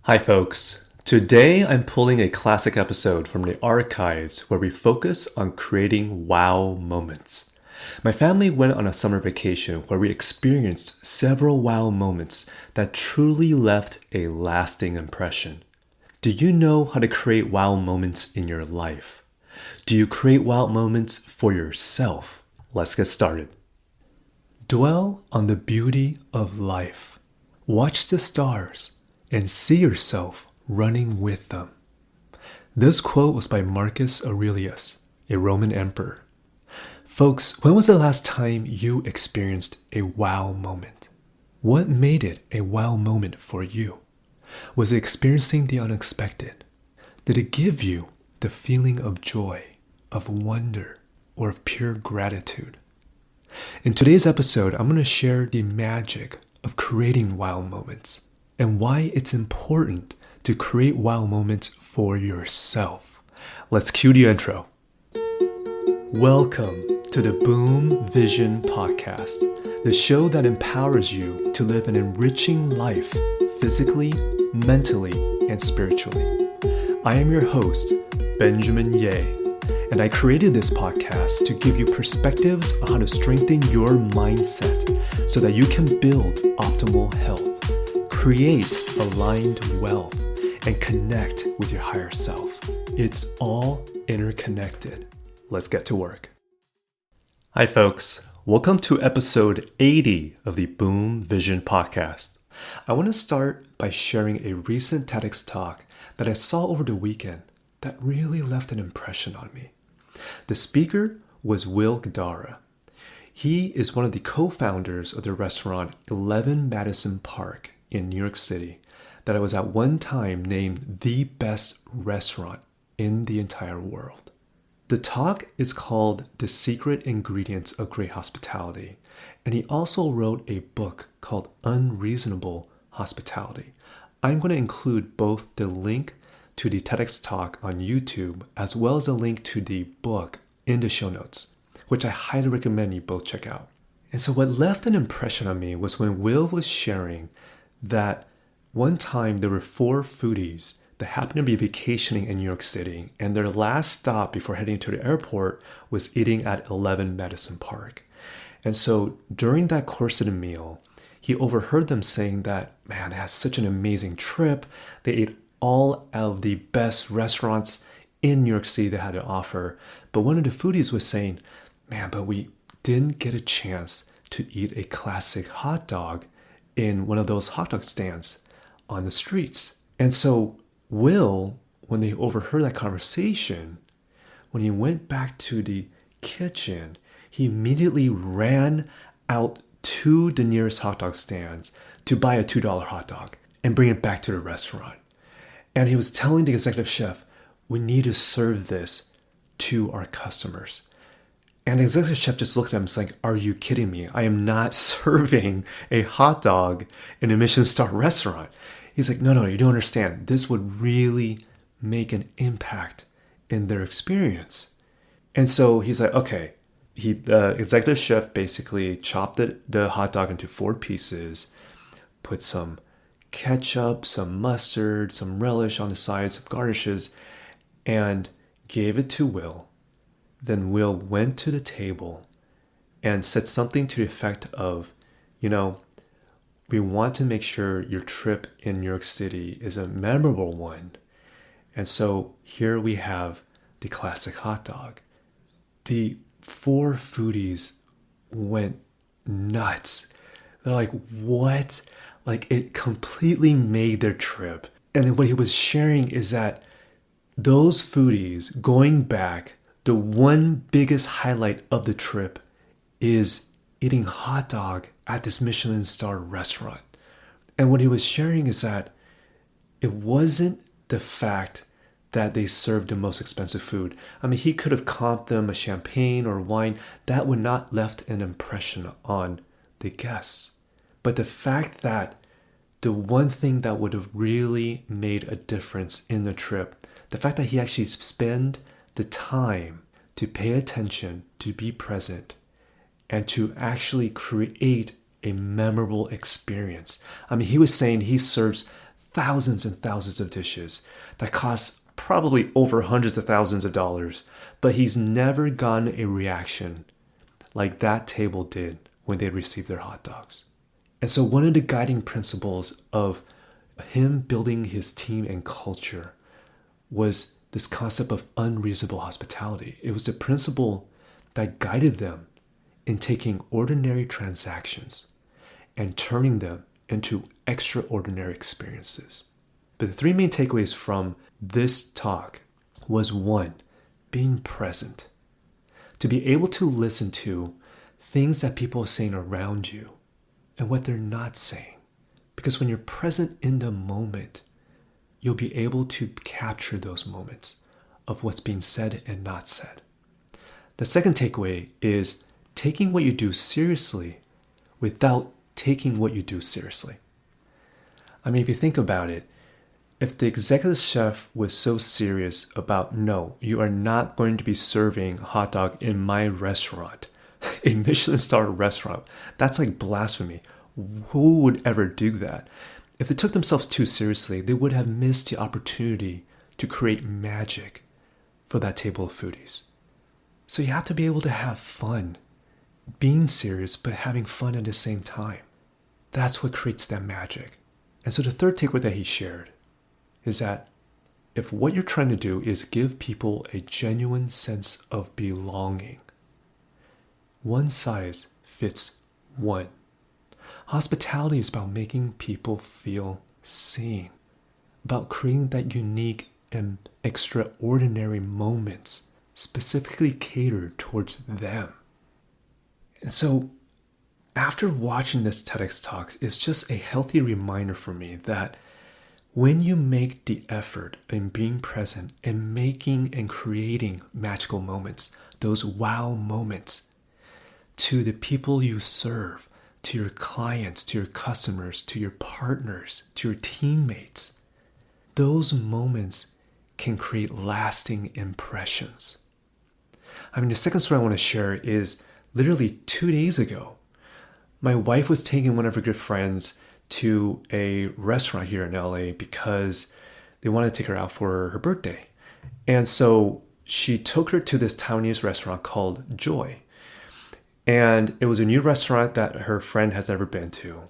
Hi folks, today I'm pulling a classic episode from the archives where we focus on creating wow moments. My family went on a summer vacation where we experienced several wow moments that truly left a lasting impression. Do you know how to create wow moments in your life? Do you create wow moments for yourself? Let's get started. Dwell on the beauty of life. Watch the stars and see yourself running with them. This quote was by Marcus Aurelius, a Roman emperor. Folks, when was the last time you experienced a wow moment? What made it a wow moment for you? Was it experiencing the unexpected? Did it give you the feeling of joy, of wonder, or of pure gratitude? In today's episode, I'm going to share the magic of creating wow moments and why it's important to create wow moments for yourself. Let's cue the intro. Welcome to the Boom Vision Podcast, the show that empowers you to live an enriching life physically, mentally, and spiritually. I am your host, Benjamin Ye, and I created this podcast to give you perspectives on how to strengthen your mindset so that you can build optimal health, create aligned wealth, and connect with your higher self. It's all interconnected. Let's get to work. Hi folks, welcome to episode 80 of the Boom Vision Podcast. I want to start by sharing a recent TEDx talk that I saw over the weekend that really left an impression on me. The speaker was Will Guidara. He is one of the co-founders of the restaurant 11 Madison Park in New York City that was at one time named the best restaurant in the entire world. The talk is called The Secret Ingredients of Great Hospitality, and he also wrote a book called Unreasonable Hospitality. I'm going to include both the link to the TEDx talk on YouTube as well as a link to the book in the show notes, which I highly recommend you both check out. And so what left an impression on me was when Will was sharing that one time there were 4 foodies that happened to be vacationing in New York City, and their last stop before heading to the airport was eating at 11 Madison Park. And so during that course of the meal, he overheard them saying that, man, they had such an amazing trip. They ate all of the best restaurants in New York City they had to offer. But one of the foodies was saying, man, but we didn't get a chance to eat a classic hot dog in one of those hot dog stands on the streets. And so Will, when they overheard that conversation, when he went back to the kitchen, he immediately ran out to the nearest hot dog stands to buy a $2 hot dog and bring it back to the restaurant. And he was telling the executive chef, we need to serve this to our customers. And the executive chef just looked at him and was like, are you kidding me? I am not serving a hot dog in a Michelin-star restaurant. He's like, no, you don't understand. This would really make an impact in their experience. And so he's like, okay. The executive chef basically chopped the hot dog into 4 pieces, put some ketchup, some mustard, some relish on the sides, some garnishes, and gave it to Will. Then Will went to the table and said something to the effect of, we want to make sure your trip in New York City is a memorable one. And so here we have the classic hot dog. The 4 foodies went nuts. They're like, what? Like, it completely made their trip. And then what he was sharing is that those foodies going back, the one biggest highlight of the trip is eating hot dog at this Michelin star restaurant. And what he was sharing is that it wasn't the fact that they served the most expensive food. I mean, he could have comped them a champagne or wine. That would not left an impression on the guests. But the fact that the one thing that would have really made a difference in the trip, the fact that he actually spent the time to pay attention, to be present, and to actually create a memorable experience. I mean, he was saying he serves thousands and thousands of dishes that cost probably over hundreds of thousands of dollars, but he's never gotten a reaction like that table did when they received their hot dogs. And so one of the guiding principles of him building his team and culture was this concept of unreasonable hospitality. It was the principle that guided them in taking ordinary transactions and turning them into extraordinary experiences. But the three main takeaways from this talk was one, being present. To be able to listen to things that people are saying around you and what they're not saying. Because when you're present in the moment, you'll be able to capture those moments of what's being said and not said. The second takeaway is taking what you do seriously without taking what you do seriously. I mean, if you think about it, if the executive chef was so serious about, no, you are not going to be serving hot dog in my restaurant, a Michelin-star restaurant, that's like blasphemy. Who would ever do that? If they took themselves too seriously, they would have missed the opportunity to create magic for that table of foodies. So you have to be able to have fun, being serious, but having fun at the same time. That's what creates that magic. And so the third takeaway that he shared is that if what you're trying to do is give people a genuine sense of belonging, one size fits one. Hospitality is about making people feel seen, about creating that unique and extraordinary moments specifically catered towards them. And so after watching this TEDx talk, it's just a healthy reminder for me that when you make the effort in being present and making and creating magical moments, those wow moments to the people you serve, to your clients, to your customers, to your partners, to your teammates, those moments can create lasting impressions. I mean, the second story I want to share is literally 2 days ago. My wife was taking one of her good friends to a restaurant here in LA because they wanted to take her out for her birthday. And so she took her to this Taiwanese restaurant called Joy. And it was a new restaurant that her friend has never been to.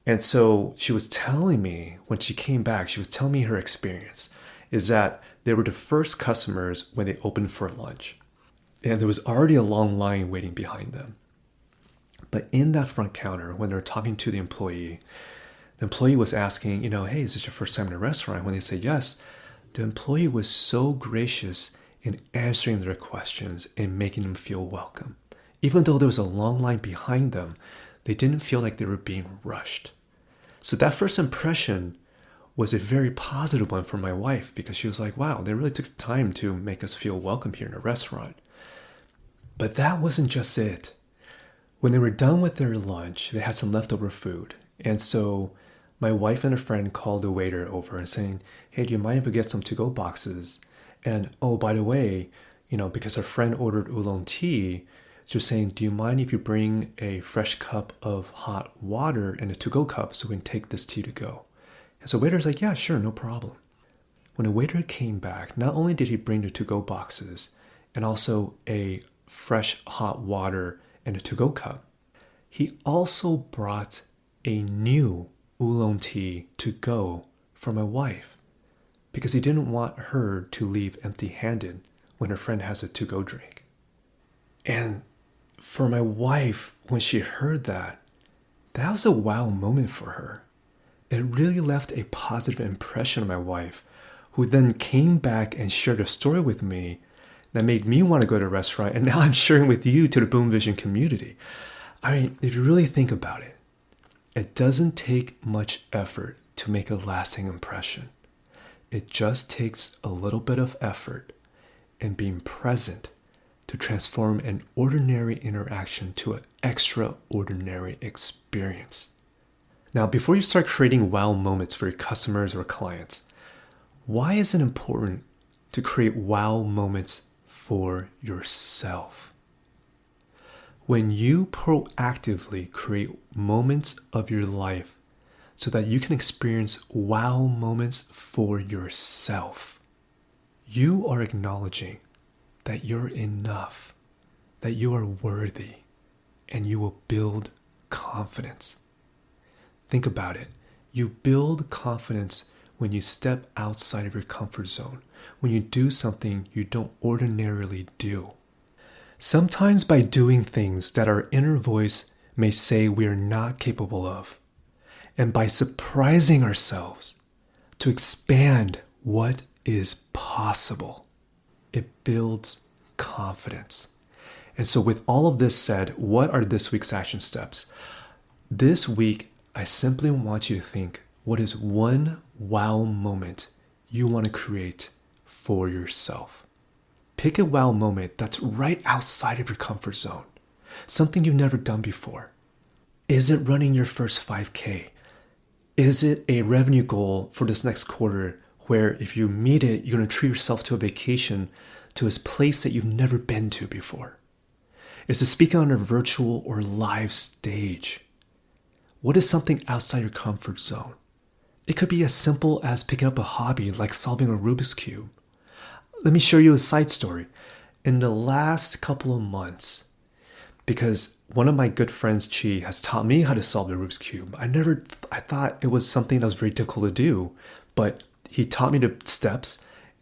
And so she was telling me, when she came back, she was telling me her experience is that they were the first customers when they opened for lunch. And there was already a long line waiting behind them. But in that front counter, when they were talking to the employee was asking, hey, is this your first time in a restaurant? When they said yes, the employee was so gracious in answering their questions and making them feel welcome. Even though there was a long line behind them, they didn't feel like they were being rushed. So that first impression was a very positive one for my wife because she was like, wow, they really took the time to make us feel welcome here in a restaurant. But that wasn't just it. When they were done with their lunch, they had some leftover food. And so my wife and a friend called the waiter over and saying, hey, do you mind if we get some to-go boxes? And oh, by the way, because our friend ordered oolong tea, so saying, do you mind if you bring a fresh cup of hot water and a to-go cup so we can take this tea to go? And so the waiter's like, yeah, sure, no problem. When the waiter came back, not only did he bring the to-go boxes and also a fresh hot water and a to-go cup, he also brought a new oolong tea to go for my wife because he didn't want her to leave empty-handed when her friend has a to-go drink. And for my wife, when she heard that was a wow moment for her. It really left a positive impression on my wife, who then came back and shared a story with me that made me want to go to a restaurant, and now I'm sharing with you to the Boom Vision community. I mean, if you really think about it, it doesn't take much effort to make a lasting impression. It just takes a little bit of effort and being present to transform an ordinary interaction to an extraordinary experience. Now, before you start creating wow moments for your customers or clients, why is it important to create wow moments for yourself? When you proactively create moments of your life so that you can experience wow moments for yourself. You are acknowledging that you're enough, that you are worthy, and you will build confidence. Think about it. You build confidence when you step outside of your comfort zone, when you do something you don't ordinarily do. Sometimes by doing things that our inner voice may say we are not capable of, and by surprising ourselves to expand what is possible, it builds confidence. And so with all of this said, what are this week's action steps? This week, I simply want you to think, what is one wow moment you want to create for yourself? Pick a wow moment that's right outside of your comfort zone, something you've never done before. Is it running your first 5K? Is it a revenue goal for this next quarter where if you meet it, you're going to treat yourself to a vacation to a place that you've never been to before? Is it speaking on a virtual or live stage? What is something outside your comfort zone? It could be as simple as picking up a hobby like solving a Rubik's Cube. Let me share you a side story. In the last couple of months, because one of my good friends, Chi, has taught me how to solve the Rubik's Cube. I thought it was something that was very difficult to do, but he taught me the steps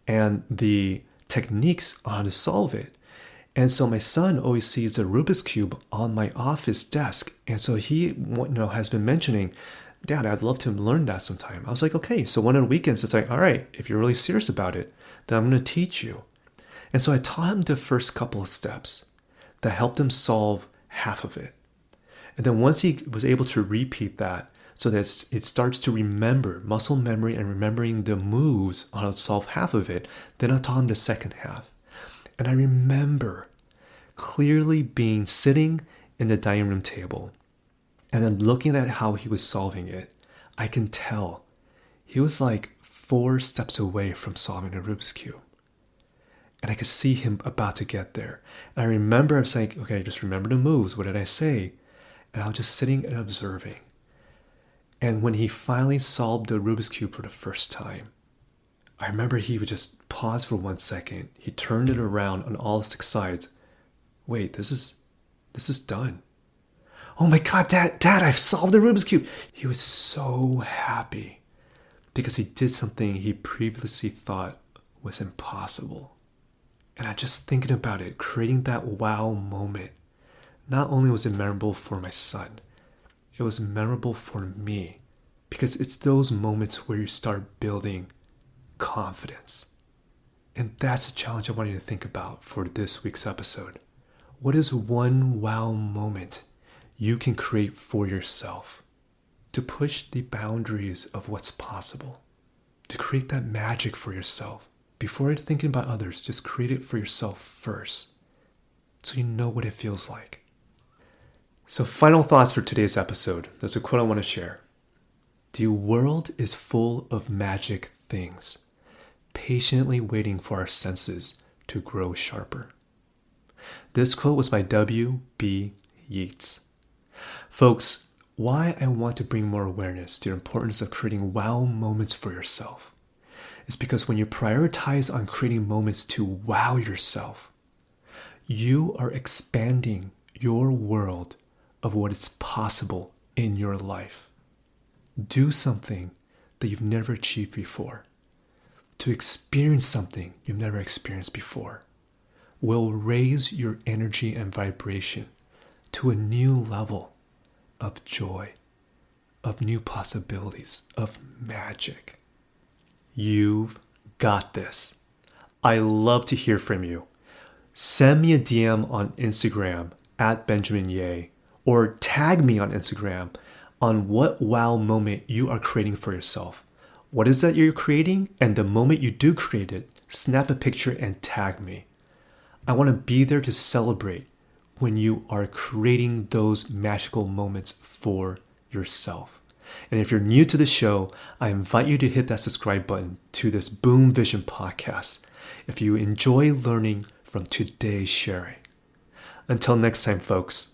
and the techniques on how to solve it. And so my son always sees the Rubik's Cube on my office desk. And so he has been mentioning, Dad, I'd love to learn that sometime. I was like, okay. So one of the weekends, it's like, all right, if you're really serious about it, then I'm going to teach you. And so I taught him the first couple of steps that helped him solve half of it. And then once he was able to repeat that so that it starts to remember, muscle memory and remembering the moves on how to solve half of it, then I taught him the second half. And I remember clearly sitting in the dining room table and then looking at how he was solving it. I can tell he was like 4 steps away from solving a Rubik's Cube. And I could see him about to get there. And I remember I was saying, okay, just remember the moves. What did I say? And I was just sitting and observing. And when he finally solved the Rubik's Cube for the first time, I remember he would just pause for 1 second. He turned it around on all 6 sides. Wait, this is done. Oh my God, Dad, I've solved the Rubik's Cube. He was so happy because he did something he previously thought was impossible. And I just thinking about it, creating that wow moment, not only was it memorable for my son, it was memorable for me because it's those moments where you start building confidence. And that's a challenge I want you to think about for this week's episode. What is one wow moment you can create for yourself to push the boundaries of what's possible, to create that magic for yourself? Before thinking about others, just create it for yourself first so you know what it feels like. So final thoughts for today's episode. There's a quote I want to share. The world is full of magic things, patiently waiting for our senses to grow sharper. This quote was by W.B. Yeats. Folks, why I want to bring more awareness to the importance of creating wow moments for yourself is because when you prioritize on creating moments to wow yourself, you are expanding your world of what is possible in your life. Do something that you've never achieved before. To experience something you've never experienced before will raise your energy and vibration to a new level of joy, of new possibilities, of magic. You've got this. I love to hear from you. Send me a DM on Instagram at Benjamin Ye, or tag me on Instagram on what wow moment you are creating for yourself. What is that you're creating? And the moment you do create it, snap a picture and tag me. I want to be there to celebrate when you are creating those magical moments for yourself. And if you're new to the show, I invite you to hit that subscribe button to this Boom Vision podcast if you enjoy learning from today's sharing. Until next time, folks,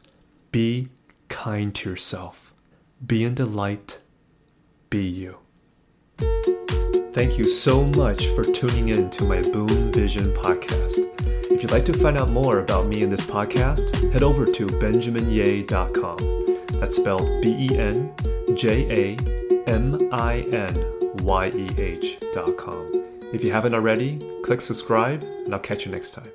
be kind to yourself. Be in the light. be you. Thank you so much for tuning in to my Boom Vision podcast. If you'd like to find out more about me and this podcast, head over to benjaminyeh.com. That's spelled BenjaminYeh.com. If you haven't already, click subscribe, and I'll catch you next time.